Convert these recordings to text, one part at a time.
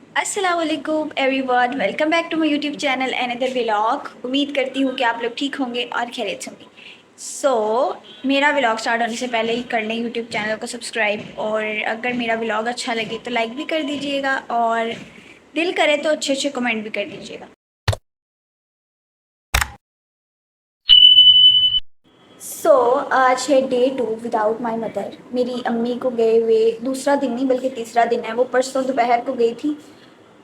अस्सलाम वालेकुम everyone, welcome back to my YouTube channel another vlog. उम्मीद करती हूँ कि आप लोग ठीक होंगे और खैरियत से होंगे। मेरा व्लॉग स्टार्ट होने से पहले ही कर लें यूट्यूब चैनल को सब्सक्राइब, और अगर मेरा व्लॉग अच्छा लगे तो लाइक भी कर दीजिएगा, और दिल करे तो अच्छे अच्छे कमेंट भी कर दीजिएगा। आज है डे 2 विदाउट माई मदर। मेरी अम्मी को गए हुए दूसरा दिन नहीं बल्कि तीसरा दिन है। वो परसों दोपहर को गई थी,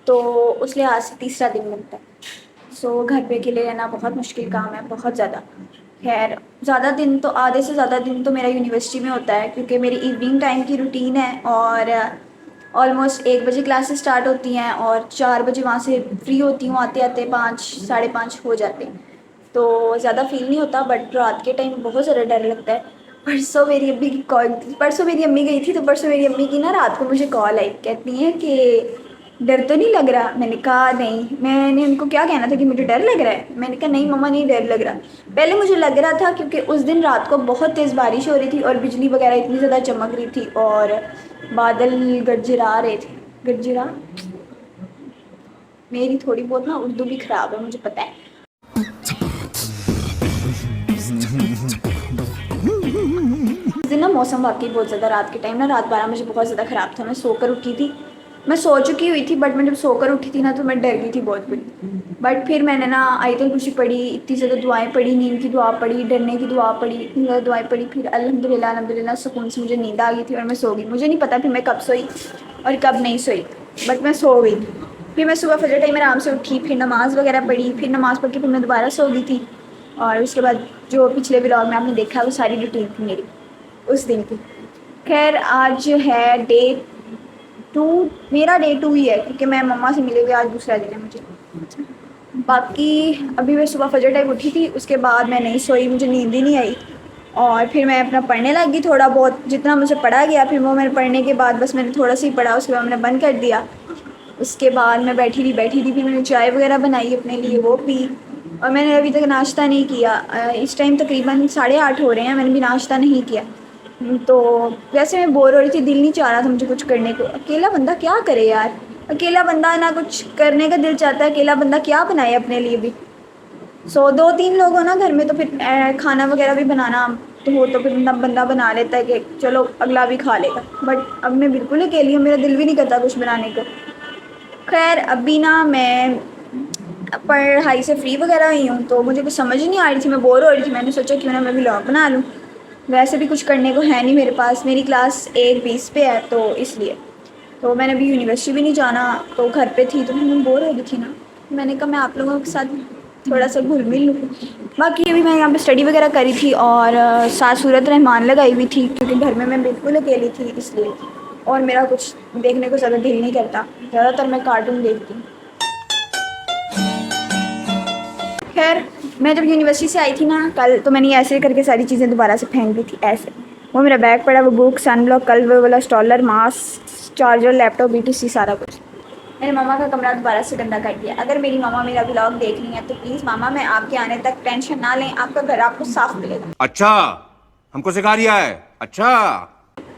तो उस लिहाज से तीसरा दिन बनता है। घर पे अकेले रहना बहुत मुश्किल काम है, बहुत ज़्यादा। खैर, ज़्यादा दिन तो, आधे से ज़्यादा दिन तो मेरा यूनिवर्सिटी में होता है, क्योंकि मेरी इवनिंग टाइम की रूटीन है, और ऑलमोस्ट 1 बजे क्लासेस स्टार्ट होती हैं और 4 बजे वहाँ से फ्री होती हूँ। आते आते 5 5:30 हो जाते हैं, तो ज़्यादा फील नहीं होता। बट रात के टाइम बहुत ज़्यादा डर लगता है। परसों मेरी अम्मी गई थी, तो परसों मेरी अम्मी की ना रात को मुझे कॉल आई, कहती हैं कि डर तो नहीं लग रहा। मैंने कहा नहीं। मैंने उनको क्या कहना था कि मुझे डर लग रहा है। मैंने कहा नहीं मम्मा, नहीं डर लग रहा। पहले मुझे लग रहा था, क्योंकि उस दिन रात को बहुत तेज़ बारिश हो रही थी और बिजली वगैरह इतनी ज़्यादा चमक रही थी और बादल गरजरा रहे थे। गरजरा, मेरी थोड़ी बहुत ना उर्दू भी ख़राब है, मुझे पता है। उस दिन ना मौसम वाकई बहुत ज़्यादा, रात के टाइम ना, रात 12 बजे बहुत ज़्यादा ख़राब था। मैं सोकर उठी थी, मैं सो चुकी हुई थी, बट मैं जब सोकर उठी थी ना, तो मैं डर गई थी बहुत बुरी। बट फिर मैंने ना आयतुल कुर्सी पढ़ी, इतनी ज़्यादा दुआएं पढ़ी, नींद की दुआ पढ़ी, डरने की दुआ पढ़ी, इतनी ज़्यादा दुआएं पढ़ी। फिर अल्हम्दुलिल्लाह अल्हम्दुलिल्लाह सुकून से मुझे नींद आ गई थी और मैं सो गई। मुझे नहीं पता फिर मैं कब सोई और कब नहीं सोई, बट मैं सो गई। फिर मैं सुबह फजर टाइम आराम से उठी, फिर नमाज़ वगैरह पढ़ी, फिर नमाज़ पढ़ के फिर मैं दोबारा सो गई थी। और उसके बाद जो पिछले व्लॉग में आपने देखा, वो सारी रूटीन थी मेरी उस दिन की। खैर, आज है डे 2। मेरा डे 2 ही है, क्योंकि मैं मम्मा से मिले हुए आज दूसरा दिन है मुझे। बाकी अभी मैं सुबह फजर टाइम उठी थी, उसके बाद मैं नहीं सोई, मुझे नींद ही नहीं आई। और फिर मैं अपना पढ़ने लगी थोड़ा बहुत, जितना मुझे पढ़ा गया। फिर वो मैंने पढ़ने के बाद बस मैंने थोड़ा सा ही पढ़ा, उसके बाद मैंने बंद कर दिया। उसके बाद मैं बैठी रही, फिर मैंने चाय वगैरह बनाई अपने लिए, वो पी। और मैंने अभी तक नाश्ता नहीं किया। इस टाइम तकरीबन 8:30 हो रहे हैं, मैंने भी नाश्ता नहीं किया। तो वैसे मैं बोर हो रही थी, दिल नहीं चाह रहा था मुझे कुछ करने को। अकेला बंदा क्या करे यार, अकेला बंदा ना कुछ करने का दिल चाहता है, अकेला बंदा क्या बनाए अपने लिए भी। 2-3 लोग हो ना घर में, तो फिर खाना वगैरह भी बनाना तो हो, तो फिर बंदा बंदा बना लेता है कि चलो अगला भी खा लेगा। बट अब मैं बिल्कुल अकेली हूँ, मेरा दिल भी नहीं करता कुछ बनाने को। खैर, अभी ना मैं पढ़ाई से फ्री वगैरह हुई हूँ, तो मुझे कुछ समझ ही नहीं आ रही थी, मैं बोर हो रही थी। मैंने सोचा क्यों ना मैं व्लॉग बना लूँ। वैसे भी कुछ करने को है नहीं मेरे पास, मेरी क्लास 1:20 पे है, तो इसलिए। तो मैंने अभी यूनिवर्सिटी भी नहीं जाना, तो घर पे थी, तो मैं बोर हो रही थी ना। मैंने कहा मैं आप लोगों के साथ थोड़ा सा घुल मिल लूँ। बाकी अभी मैं यहाँ पे स्टडी वगैरह करी थी, और साथ सूरत रहमान लगाई हुई थी, क्योंकि घर में मैं बिल्कुल अकेली थी इसलिए। और मेरा कुछ देखने को ज़्यादा दिल नहीं करता, ज़्यादातर मैं कार्टून देखती हूँ। खैर, मैं जब यूनिवर्सिटी से आई थी ना कल, तो मैंने ऐसे करके सारी चीज़ें दोबारा से फेंक दी थी ऐसे। वो मेरा बैग पड़ा, वो बुक, सनब्लॉक, कल वो वाला स्टॉलर, मास्क, चार्जर, लैपटॉप, बीटीसी, सारा कुछ। मैंने मामा का कमरा दोबारा से गंदा कर दिया। अगर मेरी मामा मेरा ब्लॉग देख रही हैं, तो प्लीज़ मामा, मैं आपके आने तक टेंशन ना लें, आपका घर आपको साफ मिलेगा। अच्छा, हमको सिखा रिया है। अच्छा।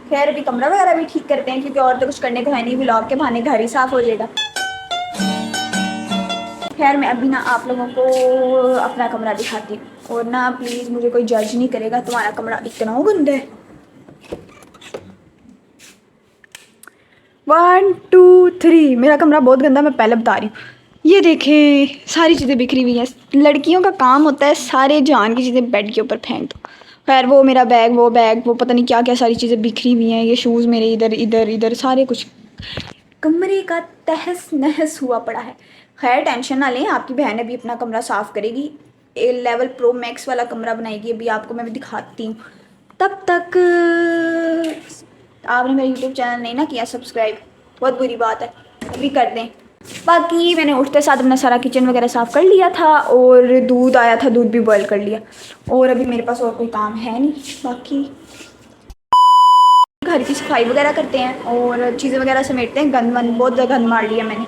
खैर, अभी कमरा वगैरह भी ठीक करते हैं, क्योंकि और तो कुछ करने को है नहीं, ब्लॉग के बहाने घर ही साफ हो जाएगा। खैर, मैं अभी ना आप लोगों को अपना कमरा दिखाती हूँ, और ना प्लीज़ मुझे कोई जज नहीं करेगा, तुम्हारा कमरा इतना गंदा है। 1 2 3, मेरा कमरा बहुत गंदा, मैं पहले बता रही हूँ। ये देखें, सारी चीज़ें बिखरी हुई हैं। लड़कियों का काम होता है सारे जहान की चीज़ें बेड के ऊपर फेंक दो। खैर, वो मेरा बैग, वो बैग, वो पता नहीं क्या क्या सारी चीज़ें बिखरी हुई हैं। ये शूज़ मेरे इधर इधर इधर सारे कुछ, कमरे का तहस नहस हुआ पड़ा है। खैर, टेंशन ना लें, आपकी बहन अभी अपना कमरा साफ़ करेगी। A11 Pro Max वाला कमरा बनाएगी, अभी आपको मैं दिखाती हूँ। तब तक आपने मेरा यूट्यूब चैनल नहीं ना किया सब्सक्राइब, बहुत बुरी बात है, अभी कर दें। बाकी मैंने उठते साथ अपना सारा किचन वगैरह साफ़ कर लिया था, और दूध आया था, दूध भी बॉयल कर लिया। और अभी मेरे पास और कोई काम है नहीं। बाकी घर की सफाई वगैरह करते हैं और चीज़ें वगैरह समेटते हैं। गंद वंद बहुत ज़्यादा गंद मार लिया मैंने।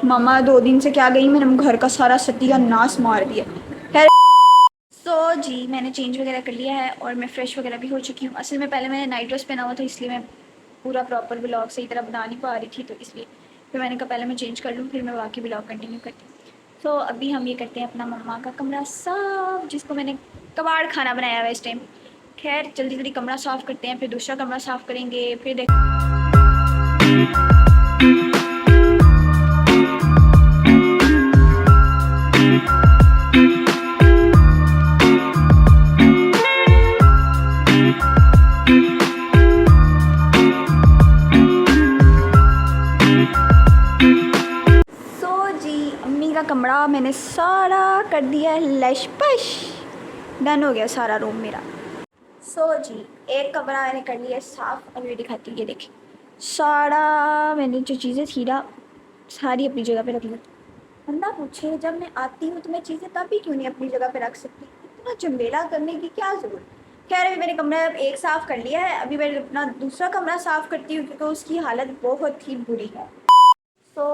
मामा 2 दिन से क्या गई, मैंने घर का सारा सत्यानाश मार दिया। खैर, जी, मैंने चेंज वगैरह कर लिया है और मैं फ़्रेश वगैरह भी हो चुकी हूँ। असल में पहले मैंने नाइट ड्रेस पहना हुआ था, इसलिए मैं पूरा प्रॉपर व्लॉग सही तरह बना नहीं पा रही थी, तो इसलिए फिर मैंने कहा पहले मैं चेंज कर लूँ, फिर मैं बाकी ब्लॉग कंटिन्यू करती हूँ। तो अभी हम ये करते हैं अपना मम्मा का कमरा साफ, जिसको मैंने कबाड़ खाना बनाया हुआ इस टाइम। खैर जल्दी जल्दी कमरा साफ़ करते हैं, फिर दूसरा कमरा साफ़ करेंगे, फिर देख। अम्मी का कमरा मैंने सारा कर दिया है लश पश, डन हो गया सारा रूम मेरा। जी एक कमरा मैंने कर लिया साफ़। अभी दिखाती हूँ, ये देखिए सारा मैंने जो चीज़ें थी ना सारी अपनी जगह पे रख ली। बंदा पूछे जब मैं आती हूँ तो मैं चीज़ें तभी क्यों नहीं अपनी जगह पे रख सकती, इतना झमेला करने की क्या ज़रूरत। खैर अभी मैंने कमरा एक साफ़ कर लिया है, अभी मैं अपना दूसरा कमरा साफ़ करती हूँ क्योंकि उसकी हालत बहुत ही बुरी है।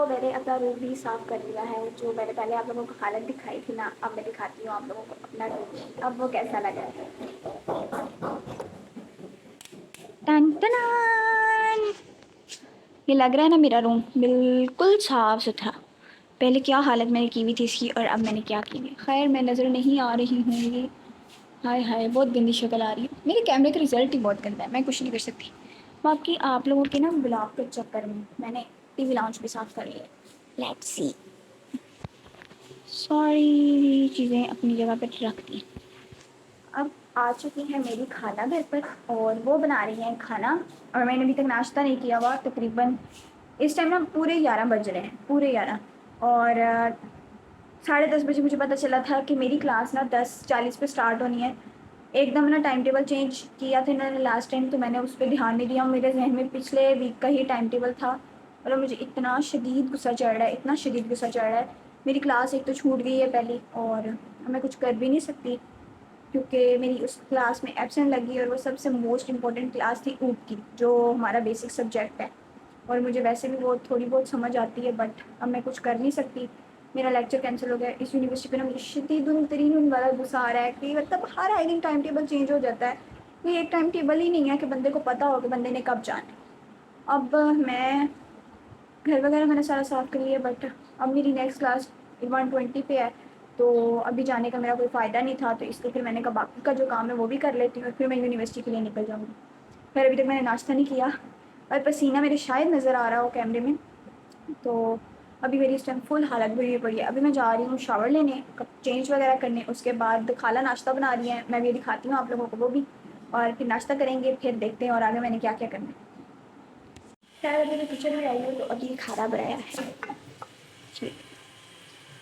मैंने अपना रूम भी साफ़ कर लिया है, जो मैंने पहले आप लोगों को हालत दिखाई थी ना, अब मैं दिखाती हूँ आप लोगों को अपना रूम अब वो कैसा लगा है। टन टनान, ये लग रहा है ना मेरा रूम बिल्कुल साफ़ सुथरा। पहले क्या हालत मैंने की हुई थी इसकी और अब मैंने क्या की है। खैर मैं नज़र नहीं आ रही हूँ, ये हाय हाय बहुत गंदी शक्ल आ रही है। मेरे कैमरे का रिज़ल्ट ही बहुत गंदा है, मैं कुछ नहीं कर सकती। बाकी आप लोगों के ना ब्लॉग के चक्कर में मैंने टीवी लाउंज भी साफ़ कर लिया। लेट्स सी, सारी चीज़ें अपनी जगह पर रख दी। अब आ चुकी है मेरी खाला घर पर और वो बना रही हैं खाना, और मैंने अभी तक नाश्ता नहीं किया हुआ। तकरीबन इस टाइम ना पूरे 11 बज रहे हैं, पूरे 11। और 10:30 बजे मुझे पता चला था कि मेरी क्लास ना 10:40 पे स्टार्ट होनी है। एकदम ना टाइम टेबल चेंज किया था इन्होंने लास्ट टाइम, तो मैंने उस पर ध्यान नहीं दिया। मेरे जहन में पिछले वीक का ही टाइम टेबल था और मुझे इतना शदीद गुस्सा चढ़ रहा है, इतना शदीद गुस्सा चढ़ रहा है। मेरी क्लास एक तो छूट गई है पहली, और मैं कुछ कर भी नहीं सकती क्योंकि मेरी उस क्लास में एब्सेंट लगी, और वो सबसे मोस्ट इम्पॉर्टेंट क्लास थी ऊट की, जो हमारा बेसिक सब्जेक्ट है। और मुझे वैसे भी वो थोड़ी बहुत समझ आती है, बट अब मैं कुछ कर नहीं सकती। मेरा लेक्चर कैंसिल हो गया। इस यूनिवर्सिटी पे ना मुझे शदीदुल तरीन वाला गुस्सा आ रहा है कि मतलब हर आई दिन टाइम टेबल चेंज हो जाता है। ये एक टाइम टेबल ही नहीं है कि बंदे को पता हो कि बंदे ने कब जाना है। अब मैं घर वगैरह मैंने सारा साफ़ कर लिया, बट अब मेरी नेक्स्ट क्लास 1:20 पे है, तो अभी जाने का मेरा कोई फ़ायदा नहीं था। तो इसलिए फिर मैंने कहा बाकी का जो काम है वो भी कर लेती हूँ और फिर मैं यूनिवर्सिटी के लिए निकल जाऊँगी। फिर अभी तक मैंने नाश्ता नहीं किया और पसीना मेरे शायद नज़र आ रहा हो कैमरे में, तो अभी मेरी इस टाइम फुल हालत बुरी पड़ी है। अभी मैं जा रही हूँ शावर लेने, कप चेंज वगैरह करने, उसके बाद खाला नाश्ता बना रही है, मैं भी दिखाती हूँ आप लोगों को वो भी, और फिर नाश्ता करेंगे, फिर देखते हैं और आगे मैंने क्या क्या करना है। खैर अभी मैं किचन में आई हूँ तो अभी खाना बनाया है।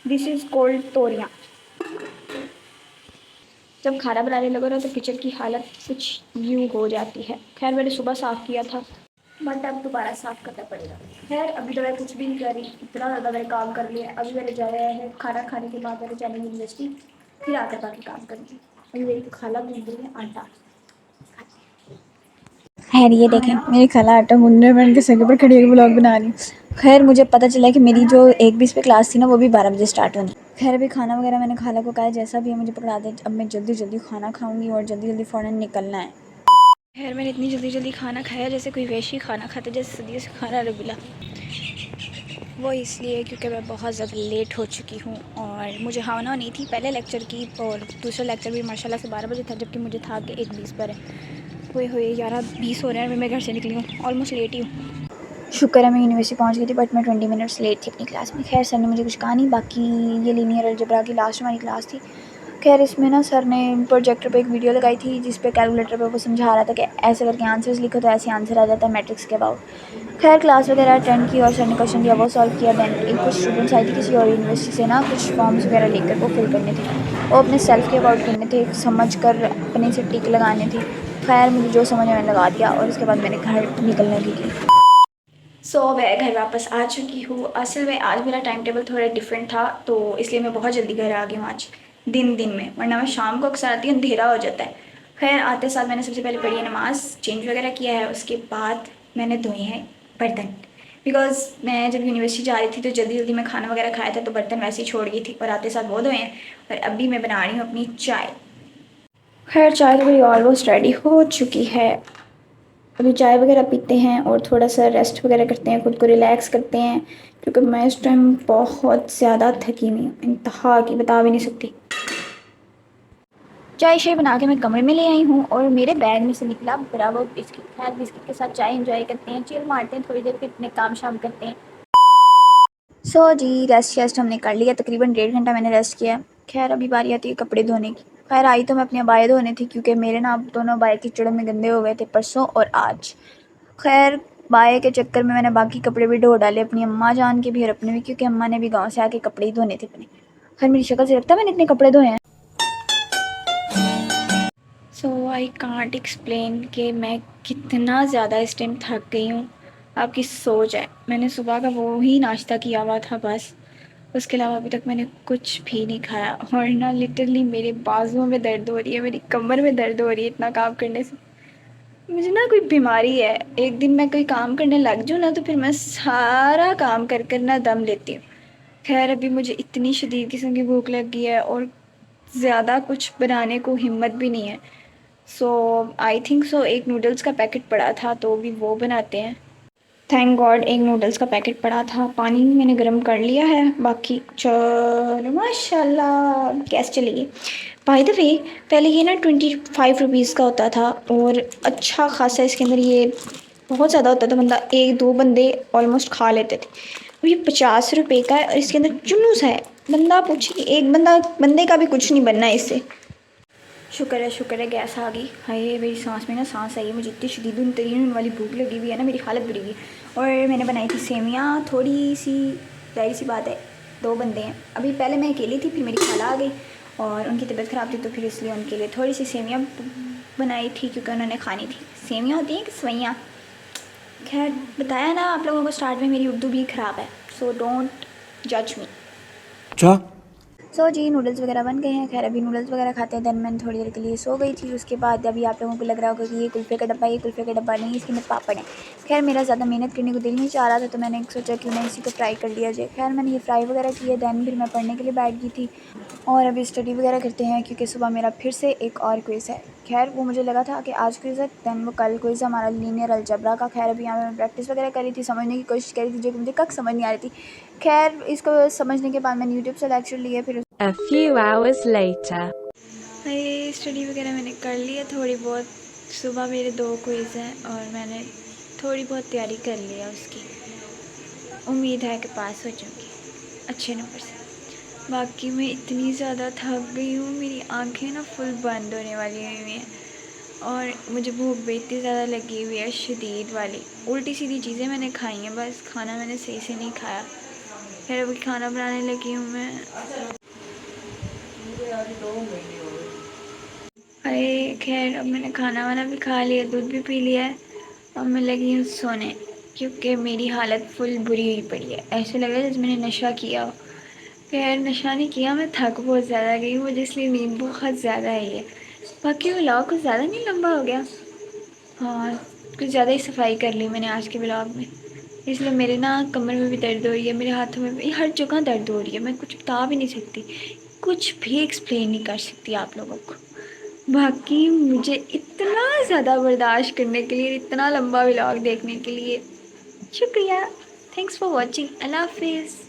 दिस इज़ कोल्ड तोरियाँ। जब खाना बनाने लगो ना तो किचन की हालत कुछ यूँ हो जाती है। खैर मैंने सुबह साफ़ किया था, बट अब दोबारा साफ़ करना पड़ेगा। खैर अभी तो मैं कुछ भी नहीं कर रही, इतना ज़्यादा मैंने काम कर लिया। अभी मैंने जाना है खाना खाने के बाद मैंने जाना है यूनिवर्सिटी, फिर आकर बाकी काम करूँगी। अभी मेरी तो खाला भून रही है आटा। खैर ये देखें मेरी खाला आटा गूंद रही है, मैं उनके सर के ऊपर खड़ी होकर ब्लॉग बना रही हूँ। खैर मुझे पता चला कि मेरी जो 1:20 पे क्लास थी ना वो भी 12 बजे स्टार्ट होनी। खैर अभी खाना वगैरह मैंने खाला को कहा जैसा भी है मुझे पकड़ा दे, अब मैं जल्दी जल्दी खाना खाऊंगी और जल्दी जल्दी फ़ौरन निकलना है। खैर मैंने इतनी जल्दी जल्दी खाना खाया जैसे कोई वैशी खाना खाते, जैसे सदियों से खाना नहीं मिला। वो इसलिए क्योंकि मैं बहुत ज़्यादा लेट हो चुकी हूँ और मुझे हावना नहीं थी पहले लेक्चर की, और दूसरा लेक्चर भी माशाल्लाह से 12 बजे था, जबकि मुझे था कि 1:20 पर है। हुए 11:20 हो रहे हैं, मैं घर से निकली हूँ, ऑलमोस्ट लेट ही हूँ। शुक्र है मैं यूनिवर्सिटी पहुँच गई थी, बट मैं 20 मिनट्स लेट थी अपनी क्लास में। खैर सर ने मुझे कुछ कहा नहीं। बाकी ये लीनियर अलजेब्रा की लास्ट वाली क्लास थी। खैर इसमें ना सर ने प्रोजेक्टर पे एक वीडियो लगाई थी जिस पे कैलकुलेटर पे वो समझा रहा था कि ऐसे करके आंसर्स लिखो तो ऐसे आंसर आ जाता है मैट्रिक्स के अबाउट। खैर क्लास वगैरह अटेंड की और सर ने क्वेश्चन दिया वो सॉल्व किया। देन एक कुछ स्टूडेंट्स आई थी किसी और यूनिवर्सिटी से ना, कुछ फॉर्म्स वगैरह लेकर वो फिल करने थे, वो अपने सेल्फ के अबाउट करने थे, समझ कर अपने से टिक लगाने थे। खैर मुझे जो समझ में मैंने लगा दिया और उसके बाद मैंने घर निकलने की थी। मैं घर वापस आ चुकी हूँ। असल में आज मेरा टाइम टेबल थोड़ा डिफरेंट था, तो इसलिए मैं बहुत जल्दी घर आ गई हूँ आज दिन में, वरना मैं शाम को अक्सर आती हूँ, अंधेरा हो जाता है। खैर आते साथ मैंने सबसे पहले पढ़ी है नमाज़, चेंज वगैरह किया है, उसके बाद मैंने धोए हैं बर्तन, बिकॉज़ मैं जब यूनिवर्सिटी जा रही थी तो जल्दी जल्दी मैं खाना वगैरह खाया था, तो बर्तन वैसे ही छोड़ गई थी और आते साथ वो धोए हैं। और अभी मैं बना रही हूँ अपनी चाय। खैर चाय तो मेरी ऑलमोस्ट रेडी हो चुकी है। अभी चाय वगैरह पीते हैं और थोड़ा सा रेस्ट वगैरह करते हैं, खुद को रिलैक्स करते हैं, क्योंकि मैं इस टाइम बहुत ज़्यादा थकी हुई हूँ, इंतहा की बता भी नहीं सकती। चाय शाय बना के मैं कमरे में ले आई हूँ और मेरे बैग में से निकला बराबर बिस्किट। खैर बिस्किट के साथ चाय इंजॉय करते हैं, चिल मारते हैं थोड़ी देर, फिर अपने काम शाम करते हैं। जी रेस्ट हमने कर लिया, तकरीबन 1.5 घंटा मैंने रेस्ट किया। खैर अभी बारी आती है कपड़े धोने की। खैर आई तो मैं अपनी अबाएँ धोने थी, क्योंकि मेरे ना दोनों अबाएँ कीचड़ में गंदे हो गए थे परसों और आज। खैर बाय के चक्कर में मैंने बाकी कपड़े भी धो डाले, अपनी अम्मा जान के भी और अपने भी, क्योंकि अम्मा ने भी गांव से आके कपड़े ही धोने थे अपने। खैर मेरी शक्ल से लगता है मैंने इतने कपड़े धोए हैं। सो आई कांट एक्सप्लेन कि मैं कितना ज़्यादा इस टाइम थक गई हूँ। आपकी सोच है, मैंने सुबह का वो ही नाश्ता किया हुआ था बस, उसके अलावा अभी तक मैंने कुछ भी नहीं खाया। और ना लिटरली मेरे बाजुओं में दर्द हो रही है, मेरी कमर में दर्द हो रही है इतना काम करने से। मुझे ना कोई बीमारी है, एक दिन मैं कोई काम करने लग जाऊँ ना तो फिर मैं सारा काम कर कर ना दम लेती हूँ। खैर अभी मुझे इतनी शदीद किस्म की भूख लग गई है और ज़्यादा कुछ बनाने को हिम्मत भी नहीं है। सो आई थिंक सो एक नूडल्स का पैकेट पड़ा था तो भी वो बनाते हैं। थैंक गॉड एक नूडल्स का पैकेट पड़ा था, पानी भी मैंने गर्म कर लिया है। बाकी चलो माशाल्लाह गैस चली गई। बाय द वे पहले ये ना 25 रुपीज़ का होता था और अच्छा खासा इसके अंदर ये बहुत ज़्यादा होता था, बंदा एक दो बंदे ऑलमोस्ट खा लेते थे। अब ये 50 रुपये का है और इसके अंदर जुलूस है, बंदा पूछे एक बंदे का भी कुछ नहीं बनना है इससे। शुक्र है गैस आ गई। हाय मेरी सांस में ना सांस आई है, मुझे इतनी शदीद तरीन वाली भूख लगी हुई है ना, मेरी हालत बुरी हुई। और मैंने बनाई थी सेवियाँ, थोड़ी सी जाहिर सी बात है 2 बंदे हैं। अभी पहले मैं अकेली थी, फिर मेरी खाला आ गई और उनकी तबीयत ख़राब थी तो फिर इसलिए उनके लिए थोड़ी सी सेवियाँ बनाई थी, क्योंकि उन्होंने खानी थी। सेवियाँ होती हैं कि सवैयाँ, खैर बताया ना आप लोगों को स्टार्ट में मेरी उर्दू भी ख़राब है, सो डोंट जज मी। अच्छा। जी नूडल्स वगैरह बन गए हैं। खैर अभी नूडल्स वगैरह खाते हैं, देन मैंने थोड़ी देर के लिए सो गई थी। उसके बाद अभी आप लोगों को लग रहा होगा कि ये कुल्फ़े का डब्बा, ये कुल्फ़े का डब्बा नहीं, इसके अंदर पापड़ है। खैर मेरा ज़्यादा मेहनत करने को दिल नहीं चाह रहा था तो मैंने सोचा क्यों ना इसी को फ्राई कर लिया जाए। खैर मैंने ये फ्राई वगैरह किए, दैन फिर मैं पढ़ने के लिए बैठ गई थी और अभी स्टडी वगैरह करते हैं, क्योंकि सुबह मेरा फिर से एक और क्विज़ है। खैर वो मुझे लगा था कि आज क्विज़ है, दैन वो कल क्विज़ है हमारा लीनियर अलजेब्रा का। खैर अभी यहाँ मैं प्रैक्टिस वगैरह कर रही थी, समझने की कोशिश कर रही थी, जो कि मुझे कक समझ नहीं आ रही थी। खैर इसको समझने के बाद मैंने यूट्यूब से लेक्चर लिए, फिर A few hours later. ये स्टडी वगैरह मैंने कर ली है थोड़ी बहुत। सुबह मेरे 2 क्विज़ हैं और मैंने थोड़ी बहुत तैयारी कर ली है उसकी। उम्मीद है कि पास हो जाऊँगी अच्छे नंबर से। बाकी मैं इतनी ज़्यादा थक गई हूँ, मेरी आंखें ना फुल बंद होने वाली हुई हैं और मुझे भूख भी इतनी ज़्यादा लगी हुई है शदीद वाली। उल्टी सीधी चीज़ें मैंने खाई हैं, बस खाना मैंने सही से नहीं खाया। फिर अभी खाना बनाने लगी हूँ मैं। अरे खैर अब मैंने खाना वाना भी खा लिया, दूध भी पी लिया है। अब मैं लगी हूँ सोने, क्योंकि मेरी हालत फुल बुरी हुई पड़ी है, ऐसे लग रहा है जैसे मैंने नशा किया हो। खैर नशा नहीं किया, मैं थक बहुत ज़्यादा गई हूँ, मुझे इसलिए नींद बहुत ज़्यादा आई है। बाकी व्लॉग कुछ ज़्यादा नहीं लंबा हो गया। हाँ कुछ ज़्यादा ही सफाई कर ली मैंने आज के व्लॉग में, इसलिए मेरे ना कमर में भी दर्द हो रही है, मेरे हाथों में भी, हर जगह दर्द हो रही है। मैं कुछ बता भी नहीं सकती, कुछ भी एक्सप्लेन नहीं कर सकती आप लोगों को। बाकी मुझे इतना ज़्यादा बर्दाश्त करने के लिए, इतना लंबा व्लॉग देखने के लिए शुक्रिया। Thanks for watching. अल्लाह हाफिज़।